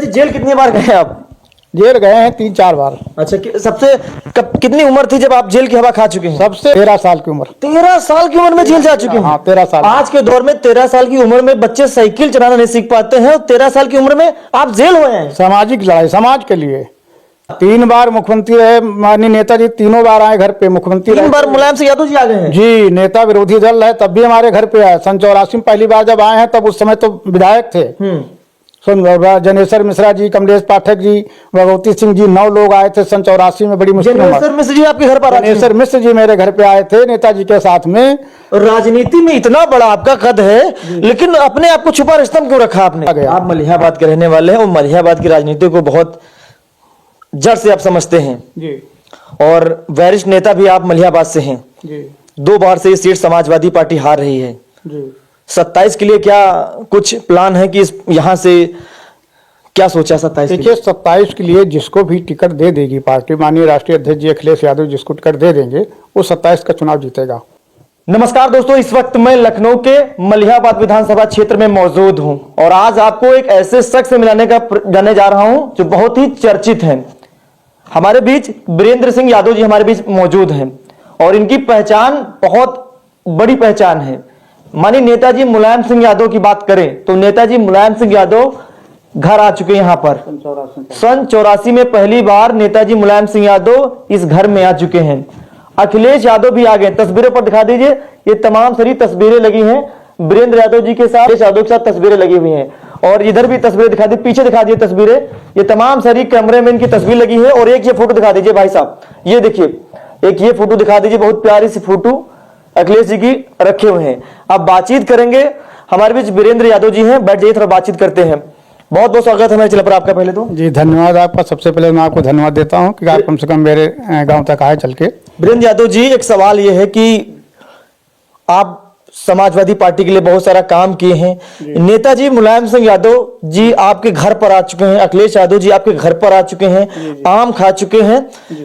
Jail कितनी बार गए आप? जेल गए हैं 3-4 बार। अच्छा, सबसे कितनी उम्र थी जब आप जेल की हवा खा चुके हैं? सबसे 13 साल की उम्र। 13 साल की उम्र में जेल जा चुके हैं? हाँ, 13 साल। आज के दौर में 13 साल की उम्र में बच्चे साइकिल चलाना नहीं सीख पाते हैं और 13 साल की उम्र में आप जेल हुए हैं। सामाजिक लड़ाई, समाज के लिए 3 बार मुख्यमंत्री रहे माननीय नेताजी, तीनों बार आए घर पे मुख्यमंत्री। 3 बार मुलायम सिंह यादव जी आ गए हैं जी। नेता विरोधी दल है तब भी हमारे घर पे आए। सन 84 में पहली बार जब आए हैं तब उस समय तो विधायक थे। जनेश्वर मिश्रा जी, कमलेश पाठक जी, भगवती सिंह जी, 9 लोग आए थे सन 84 में। बड़ी मुश्किल। जनेश्वर मिश्र जी आपके घर पर आए? जनेश्वर मिश्र जी मेरे घर पे आए थे नेताजी के साथ में। राजनीति में इतना बड़ा आपका कद है, लेकिन अपने आप को छुपा रिश्ता क्यों रखा आपने? आप मलिहाबाद के रहने वाले हैं और मलिहाबाद की राजनीति को बहुत जड़ से आप समझते हैं जी। और वरिष्ठ नेता भी आप मलिहाबाद से हैं जी। 2 बार से ये सीट समाजवादी पार्टी हार रही है जी। 27 के लिए क्या कुछ प्लान है कि यहाँ से क्या सोचा 27? देखिए, 27 के लिए जिसको भी टिकट दे देगी पार्टी, माननीय राष्ट्रीय अध्यक्ष जी अखिलेश यादव जिसको टिकट दे देंगे वो 27 का चुनाव जीतेगा। नमस्कार दोस्तों, इस वक्त मैं लखनऊ के मलिहाबाद विधानसभा क्षेत्र में मौजूद हूं और आज आपको एक ऐसे शख्स से जाने जा रहा हूं जो बहुत ही चर्चित हैं। हमारे बीच वीरेंद्र सिंह यादव जी हमारे बीच मौजूद हैं और इनकी पहचान बहुत बड़ी पहचान है। माननीय नेताजी मुलायम सिंह यादव की बात करें तो नेताजी मुलायम सिंह यादव घर आ चुके हैं यहाँ पर। सन 84 में पहली बार नेताजी मुलायम सिंह यादव इस घर में आ चुके हैं। अखिलेश यादव भी आ गए। तस्वीरों पर दिखा दीजिए, ये तमाम सारी तस्वीरें लगी हैं वीरेंद्र यादव जी के साथ, अखिलेश यादव के साथ तस्वीरें लगी हुई हैं और इधर भी तस्वीरें दिखा दी, पीछे दिखा दीजिए तस्वीरें। ये तमाम सारी कैमरामैन की तस्वीर लगी है और एक ये फोटो दिखा दीजिए भाई साहब, ये देखिए एक ये फोटो दिखा दीजिए, बहुत प्यारी सी फोटो अखिलेश जी की रखे हुए हैं। अब बातचीत करेंगे, हमारे बीच वीरेंद्र यादव जी हैं, बैठ जाइए थोड़ा बातचीत करते हैं। बहुत बहुत स्वागत है हमारे चैनल पर आपका। पहले तो जी धन्यवाद आपका। सबसे पहले मैं आपको धन्यवाद देता हूं कि आप कम से कम मेरे गांव तक आए चल के। वीरेंद्र यादव जी, एक सवाल ये है कि आप समाजवादी पार्टी के लिए बहुत सारा काम किए हैं। नेताजी मुलायम सिंह यादव जी आपके घर पर आ चुके हैं, अखिलेश यादव जी आपके घर पर आ चुके हैं, आम खा चुके हैं,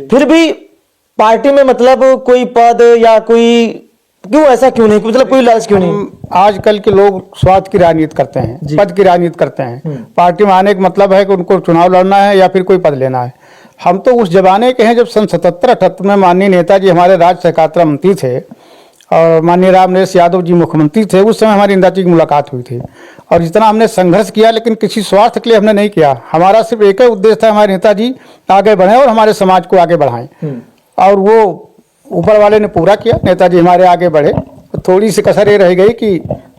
फिर भी पार्टी में मतलब कोई पद या कोई क्यों, ऐसा क्यों नहीं, मतलब कोई लालच क्यों नहीं? आजकल के लोग स्वार्थ की राजनीति करते हैं, पद की राजनीति करते हैं। पार्टी में आने का मतलब है कि उनको चुनाव लड़ना है या फिर कोई पद लेना है। हम तो उस जमाने के हैं जब सन 77-78 में माननीय नेताजी हमारे राज्य सहकारिता मंत्री थे और माननीय रामनेश यादव जी मुख्यमंत्री थे। उस समय हमारी नेताजी की मुलाकात हुई थी और जितना हमने संघर्ष किया लेकिन किसी स्वार्थ के लिए हमने नहीं किया। हमारा सिर्फ एक ही उद्देश्य था, हमारे नेताजी आगे बढ़े और हमारे समाज को आगे बढ़ाएं और वो ऊपर वाले ने पूरा किया। नेताजी हमारे आगे बढ़े। थोड़ी सी कसर ये रह गई कि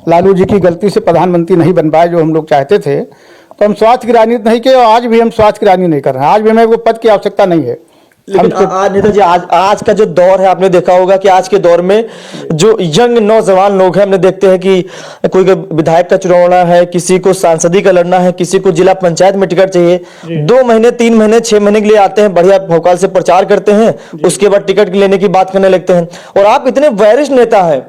लालू जी की गलती से प्रधानमंत्री नहीं बन पाए जो हम लोग चाहते थे, तो हम स्वार्थ की राजनीति नहीं किए और आज भी हम स्वार्थ की राजनीति नहीं कर रहे हैं। आज भी हमें वो पद की आवश्यकता नहीं है। लेकिन आज नेताजी, आज का जो दौर है, आपने देखा होगा कि आज के दौर में जो यंग नौजवान लोग हैं, हमने देखते हैं कि कोई विधायक का चुनाव लड़ना है, किसी को सांसदी का लड़ना है, किसी को जिला पंचायत में टिकट चाहिए, 2 महीने 3 महीने 6 महीने के लिए आते हैं, बढ़िया भोकाल से प्रचार करते हैं, उसके बाद टिकट लेने की बात करने लगते हैं। और आप इतने वरिष्ठ नेता है,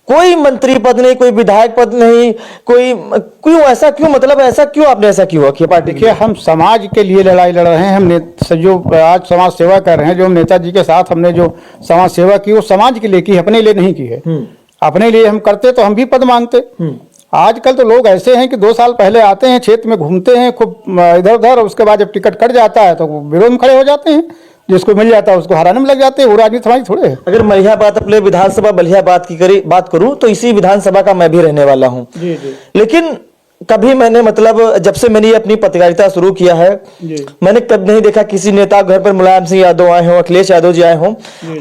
कोई मंत्री पद नहीं, कोई विधायक पद नहीं, कोई क्यों, ऐसा क्यों, मतलब ऐसा क्यों, आपने ऐसा क्यों किया पार्टी के? हम समाज के लिए लड़ाई लड़ रहे हैं। हम जो आज समाज सेवा कर रहे हैं, जो हम नेताजी के साथ हमने जो समाज सेवा की वो समाज के लिए की, अपने लिए नहीं की है। अपने लिए हम करते तो हम भी पद मांगते। आजकल तो लोग ऐसे हैं कि 2 साल पहले आते हैं, क्षेत्र में घूमते हैं खूब इधर उधर, उसके बाद जब टिकट कट जाता है तो विरोध में खड़े हो जाते हैं। जिसको मिल जाता है उसको हराने में लग जाते हैं। वो राजनीति हमारी थोड़े है। अगर मलिहाबाद, अपने विधानसभा मलिहाबाद की बात करूं तो इसी विधानसभा का मैं भी रहने वाला हूं। लेकिन कभी मैंने, मतलब जब से मैंने अपनी पत्रकारिता शुरू किया है, मैंने कभी नहीं देखा किसी नेता घर पर मुलायम सिंह यादव आए हों, अखिलेश यादव जी आए हों।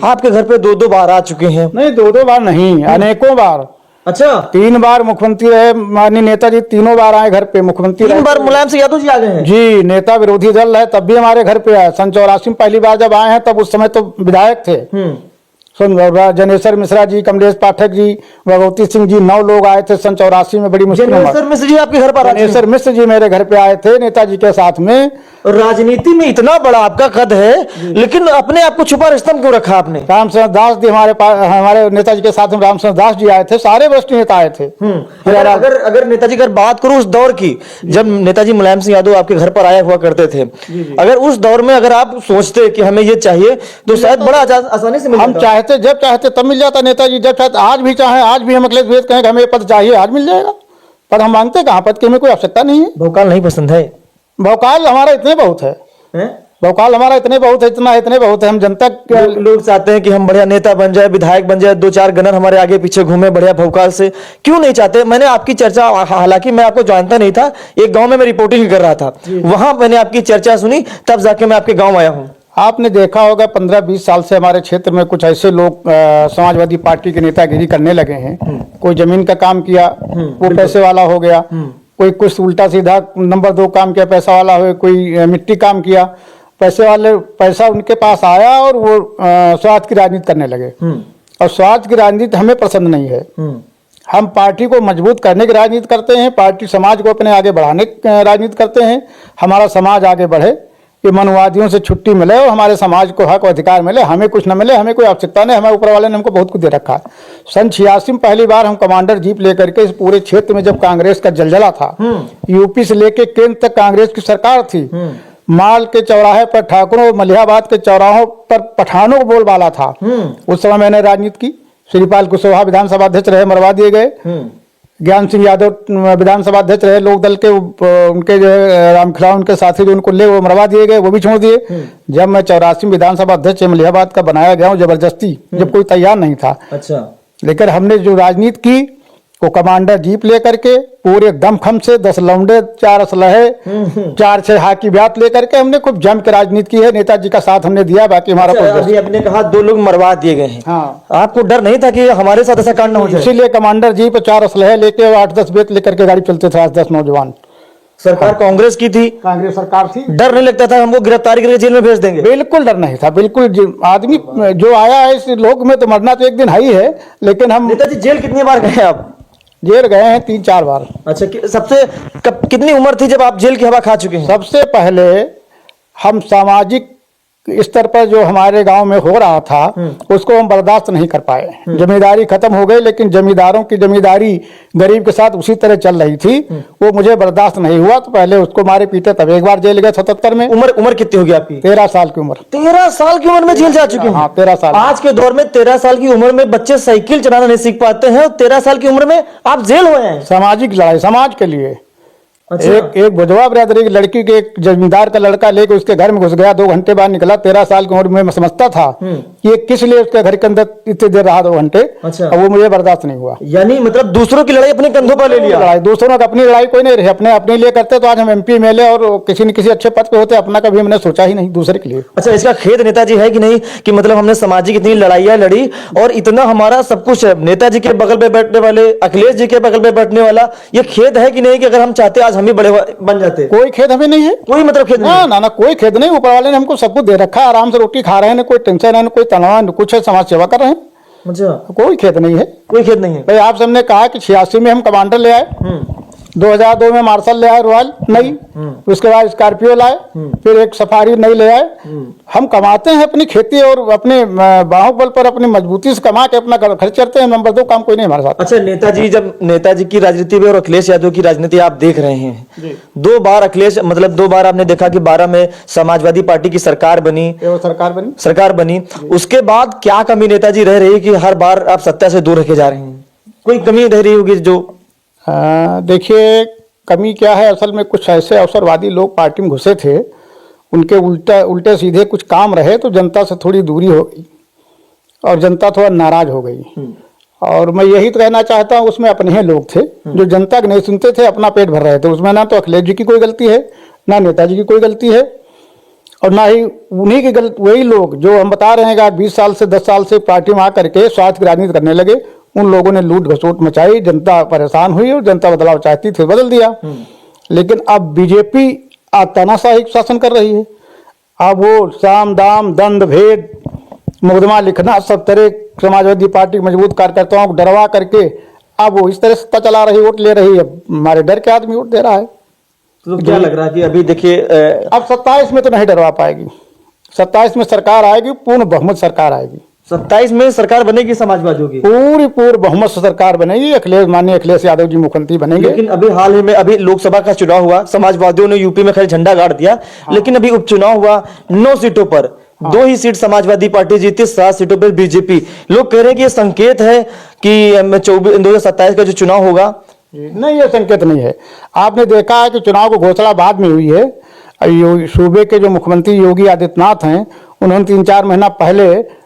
आपके घर पे 2-2 बार आ चुके हैं। नहीं, 2-2 बार नहीं, अनेकों बार। अच्छा, 3 बार मुख्यमंत्री रहे माननीय नेताजी, तीनों बार आए घर पे मुख्यमंत्री। 3 बार मुलायम सिंह यादव जी आ गए हैं? जी। नेता विरोधी दल है तब भी हमारे घर पे आए। सन 84 में पहली बार जब आए हैं तब उस समय तो विधायक थे। जनेश्वर मिश्रा जी, कमलेश पाठक जी, भगवती सिंह जी, 9 लोग आए थे सन 84 में। बड़ी मुश्किल। जनेश्वर मिश्र जी आपके घर पर? जनेश्वर मिश्र जी मेरे घर पे आए थे नेताजी के साथ में। राजनीति में इतना बड़ा आपका कद है, लेकिन अपने आप को छुपा रिश्ता क्यों रखा आपने? रामचंद्र दास जी हमारे नेताजी के साथ में रामचंद्र दास जी आए थे, सारे वरिष्ठ नेता आए थे। अगर नेताजी की बात करूं उस दौर की, जब नेताजी मुलायम सिंह यादव आपके घर पर आया हुआ करते थे, अगर उस दौर में अगर आप सोचते कि हमें ये चाहिए तो शायद बड़ा आसानी से मिल जाता। हम चाहते, जब चाहते तब मिल जाता नेताजी, जब चाहते। आज भी चाहे, आज भी हम अखिलेश द्विवेदी कहें हमें पद चाहिए, आज मिल जाएगा। पर हम मांगते कहाँ पद की, हमें कोई आवश्यकता नहीं है। भोकाल नहीं पसंद है? भौकाल हमारा इतने बहुत है, हैं? भौकाल हमारा इतने बहुत है, इतने बहुत है। हम जनता लोग चाहते हैं कि हम बढ़िया नेता बन जाए, विधायक बन जाए, 2-4 गनर हमारे आगे पीछे घूमे बढ़िया भौकाल से, क्यों नहीं चाहते? मैंने आपकी चर्चा, हालांकि मैं आपको जानता नहीं था, एक गांव में मैं रिपोर्टिंग कर रहा था, वहां मैंने आपकी चर्चा सुनी, तब जाके मैं आपके गांव आया हूं। आपने देखा होगा 15-20 साल से हमारे क्षेत्र में कुछ ऐसे लोग समाजवादी पार्टी के नेतागिरी करने लगे हैं। कोई जमीन का काम किया, वो पैसे वाला हो गया, कोई कुछ उल्टा सीधा नंबर 2 काम किया, पैसा वाला हो, कोई मिट्टी काम किया, पैसे वाले, पैसा उनके पास आया और वो स्वार्थ की राजनीति करने लगे। और स्वार्थ की राजनीति हमें पसंद नहीं है। हम पार्टी को मजबूत करने की राजनीति करते हैं, पार्टी समाज को अपने आगे बढ़ाने की राजनीति करते हैं। हमारा समाज आगे बढ़े, ये मनवादियों से छुट्टी मिले और हमारे समाज को हक और अधिकार मिले, हमें कुछ न मिले, हमें कोई आवश्यकता नहीं, हमें ऊपर वाले ने हमको बहुत कुछ दे रखा है। सन 86 में पहली बार हम कमांडर जीप लेकर के इस पूरे क्षेत्र में, जब कांग्रेस का जलजला था, यूपी से लेके केंद्र तक कांग्रेस की सरकार थी, माल के चौराहे पर ठाकुरों और मलिहाबाद के चौराहों पर पठानों को बोलबाला था। उस समय मैंने राजनीति की। श्रीपाल कुशवाहा विधानसभा अध्यक्ष रहे, मरवा दिए गए। ज्ञान सिंह यादव विधानसभा अध्यक्ष रहे लोक दल के, उनके जो है रामखिलावन उनके साथी जो उनको ले, वो मरवा दिए गए, वो भी छोड़ दिए। जब मैं 84 विधानसभा अध्यक्ष मलिहाबाद का बनाया गया हूँ जबरदस्ती, जब कोई तैयार नहीं था। अच्छा। लेकिन हमने जो राजनीति की वो कमांडर जीप लेकर के पूरे दमखम से 10 लौंडे, 4 असलहे, 4-6 हाकी ब्यात लेकर के हमने खूब जम के राजनीति की है। नेताजी का साथ हमने दिया, बाकी हमारा अच्छा, अभी आपने कहा 2 लोग मरवा दिए गए हैं। हाँ। आपको डर नहीं था कि हमारे साथ ऐसा कांड न हो जाए? इसीलिए कमांडर जीप 4 असलहे लेके 8-10 बेत लेकर के गाड़ी चलते थे, 8-10 नौजवान। सरकार कांग्रेस की थी, कांग्रेस सरकार थी। डर नहीं लगता था हमको गिरफ्तारी करके जेल में भेज देंगे? बिल्कुल डर नहीं था, बिल्कुल। आदमी जो आया है इस लोक में तो मरना तो एक दिन है ही है, लेकिन हम नेताजी जेल कितनी बार गए आप? जेल गए हैं 3-4 बार। अच्छा, सबसे कितनी उम्र थी जब आप जेल की हवा खा चुके हैं? सबसे पहले हम सामाजिक स्तर पर जो हमारे गांव में हो रहा था उसको हम बर्दाश्त नहीं कर पाए। जमींदारी खत्म हो गई, लेकिन जमींदारों की जमींदारी गरीब के साथ उसी तरह चल रही थी, वो मुझे बर्दाश्त नहीं हुआ। तो पहले उसको मारे पीटे, तब एक बार जेल गए 77 में। उम्र कितनी होगी आपकी? 13 साल की उम्र। 13 साल की उम्र में जेल जा चुके हैं? हाँ, 13 साल। आज के दौर में 13 साल की उम्र में बच्चे साइकिल चलाना नहीं सीख पाते हैं, और 13 साल की उम्र में आप जेल हुए हैं। सामाजिक लड़ाई, समाज के लिए। अच्छा। एक बुझवा बिरादरी की लड़की के एक जमींदार का लड़का लेके उसके घर में घुस गया, 2 घंटे बाद निकला। 13 साल की उम्र में मैं समझता था कि ये किस लिए उसके घर के अंदर इतनी देर रहा, 2 घंटे। अच्छा। और वो मुझे बर्दाश्त नहीं हुआ। यानी मतलब दूसरों की लड़ाई अपने कंधों पर ले लिया। लड़ाई दूसरों का, अपनी लड़ाई कोई नहीं रही। अपने लिए करते तो आज हम MP MLA और किसी न किसी अच्छे पद पे होते। अपना कभी हमने सोचा ही नहीं, दूसरे के लिए। अच्छा, इसका खेद नेताजी है कि नहीं कि मतलब हमने सामाजिक इतनी लड़ाइयां लड़ी और इतना हमारा सब कुछ है? नेताजी के बगल में बैठने वाले, अखिलेश जी के बगल में बैठने वाला, ये खेद है कि नहीं कि अगर हम चाहते आज हम भी बड़े बन जाते? कोई खेद हमें नहीं है, कोई मतलब खेद नहीं? ना, कोई खेद नहीं। ऊपर वाले ने हमको सब कुछ दे रखा है, आराम से रोटी खा रहे हैं, कोई टेंशन है, कोई तनाव, कुछ है, समाज सेवा कर रहे हैं। अच्छा, कोई खेद नहीं है। कोई खेद नहीं है भाई। आप सबने कहा कि 86 में हम कमांडर ले आए, 2002 में मार्शल ले आए रॉयल नई, उसके बाद स्कॉर्पियो लाए, फिर एक सफारी नई ले आए। हम कमाते हैं अपनी खेती और अपने बाहुबल पर अपनी मजबूती से कमा के अपना खर्च करते हैं। नंबर 2 काम कोई नहीं हमारे साथ। अच्छा, नेताजी की राजनीति में और अखिलेश यादव की राजनीति आप देख रहे हैं। 2 बार अखिलेश, मतलब 2 बार आपने देखा कि 12 में समाजवादी पार्टी की सरकार बनी। उसके बाद क्या कमी नेताजी रह रही कि हर बार आप सत्ता से दूर रखे जा रहे हैं? कोई कमी रह रही होगी जो? देखिए, कमी क्या है, असल में कुछ ऐसे अवसरवादी लोग पार्टी में घुसे थे, उनके उल्टे सीधे कुछ काम रहे तो जनता से थोड़ी दूरी हो गई और जनता थोड़ा नाराज हो गई। और मैं यही तो कहना चाहता हूँ, उसमें अपने ही लोग थे जो जनता के नहीं सुनते थे, अपना पेट भर रहे थे। उसमें ना तो अखिलेश जी की कोई गलती है, ना नेताजी की कोई गलती है, और ना ही उन्हीं की गलती। वही लोग जो हम बता रहे हैं कि 20 साल से 10 साल से पार्टी में आकर के स्वार्थ की राजनीति करने लगे, उन लोगों ने लूट घसोट मचाई, जनता परेशान हुई और जनता बदलाव चाहती थी, बदल दिया। लेकिन अब बीजेपी तानाशाही शासन कर रही है। अब वो साम दाम दंड भेद मुकदमा लिखना, सब तरह समाजवादी पार्टी के मजबूत कार्यकर्ताओं को डरवा करके अब वो इस तरह सत्ता चला रही, वोट ले रही है। हमारे डर के आदमी वोट दे रहा है। तो क्या लग रहा है कि अभी देखिए अब 27 में तो नहीं डरवा पाएगी। 27 में सरकार आएगी, पूर्ण बहुमत सरकार आएगी। 27 में सरकार बनेगी समाजवादियों की? पूरी बहुमत से सरकार बनेगी। माननीय अखिलेश यादव जी मुख्यमंत्री बनेंगे। लेकिन अभी हाल ही में अभी लोकसभा का चुनाव हुआ, समाजवादियों ने यूपी में खैर झंडा गाड़ दिया। लेकिन अभी उपचुनाव हुआ, 9 सीटों पर 2 ही सीट समाजवादी पार्टी जीती, 7 सीटों पर बीजेपी। लोग कह रहे हैं कि ये संकेत है कि 2027 का जो चुनाव होगा नहीं, ये संकेत नहीं है। आपने देखा है कि चुनाव की घोषणा बाद में हुई है। सूबे के जो मुख्यमंत्री योगी आदित्यनाथ हैं, उन्होंने 3-4 महीना पहले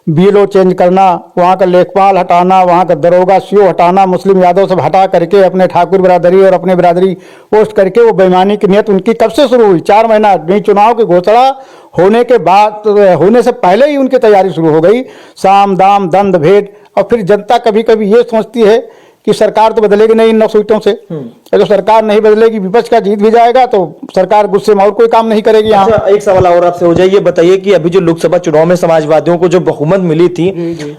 बीएलओ चेंज करना, वहाँ का लेखपाल हटाना, वहाँ का दरोगा सीओ हटाना, मुस्लिम यादव सब हटा करके अपने ठाकुर बिरादरी और अपने बिरादरी पोस्ट करके वो बेईमानी की नीयत उनकी कब से शुरू हुई? 4 महीना नहीं, चुनाव की घोषणा होने के बाद, होने से पहले ही उनकी तैयारी शुरू हो गई। साम दाम दंड भेद। और फिर जनता कभी कभी ये सोचती है कि सरकार तो बदलेगी नहीं इन 9 सीटों से। अगर सरकार नहीं बदलेगी, विपक्ष का जीत भी जाएगा तो सरकार गुस्से में और कोई काम नहीं करेगी। यहाँ अच्छा, एक सवाल और आपसे हो जाए, ये बताइए कि अभी जो लोकसभा चुनाव में समाजवादियों को जो बहुमत मिली थी,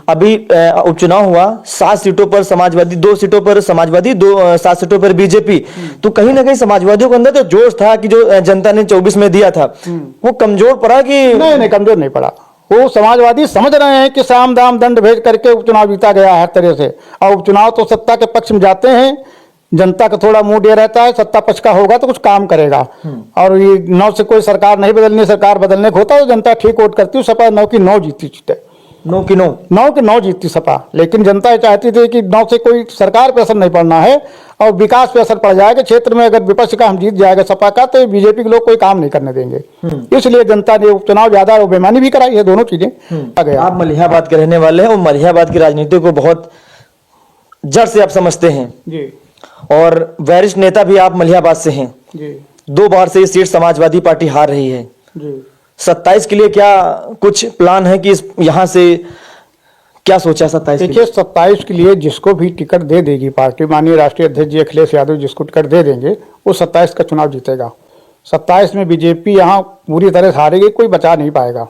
अभी उपचुनाव हुआ, 7 सीटों पर समाजवादी, 2 सीटों पर समाजवादी, 7 सीटों पर बीजेपी। तो कहीं ना कहीं समाजवादियों के अंदर जो जोश था कि जो जनता ने 24 में दिया था, वो कमजोर पड़ा कि नहीं, कमजोर नहीं पड़ा। वो समाजवादी समझ रहे हैं कि साम दाम दंड भेज करके उपचुनाव जीता गया है हर तरह से। और उपचुनाव तो सत्ता के पक्ष में जाते हैं, जनता का थोड़ा मूड ये रहता है सत्ता पक्ष का होगा तो कुछ काम करेगा। और ये 9 से कोई सरकार नहीं बदलनी, सरकार बदलने को होता तो जनता ठीक वोट करती। सपा 9 की 9 जीती सीटें, 9 की 9 जीतती सपा। लेकिन जनता ये चाहती थी कि 9 से कोई सरकार पे असर नहीं पड़ना है और विकास पे असर पड़ जाएगा क्षेत्र में। अगर विपक्ष का हम जीत जाएगा सपा का, तो बीजेपी के लोग कोई काम नहीं करने देंगे। इसलिए जनता ने उपचुनाव ज्यादा और बेईमानी भी कराई है, दोनों चीजें आ गया। आप मलिहाबाद के रहने वाले हैं और मलिहाबाद की राजनीति को बहुत जड़ से आप समझते हैं जी, और वरिष्ठ नेता भी आप मलिहाबाद से हैं जी, 2 बार से ये सीट समाजवादी पार्टी हार रही है। जी। 27 के लिए क्या कुछ प्लान है कि यहाँ से क्या सोचा 27? देखिए, 27 के लिए जिसको भी टिकट दे देगी पार्टी, माननीय राष्ट्रीय अध्यक्ष जी अखिलेश यादव जिसको टिकट दे देंगे, वो 27 का चुनाव जीतेगा। 27 में बीजेपी यहाँ पूरी तरह से हारेगी, कोई बचा नहीं पाएगा।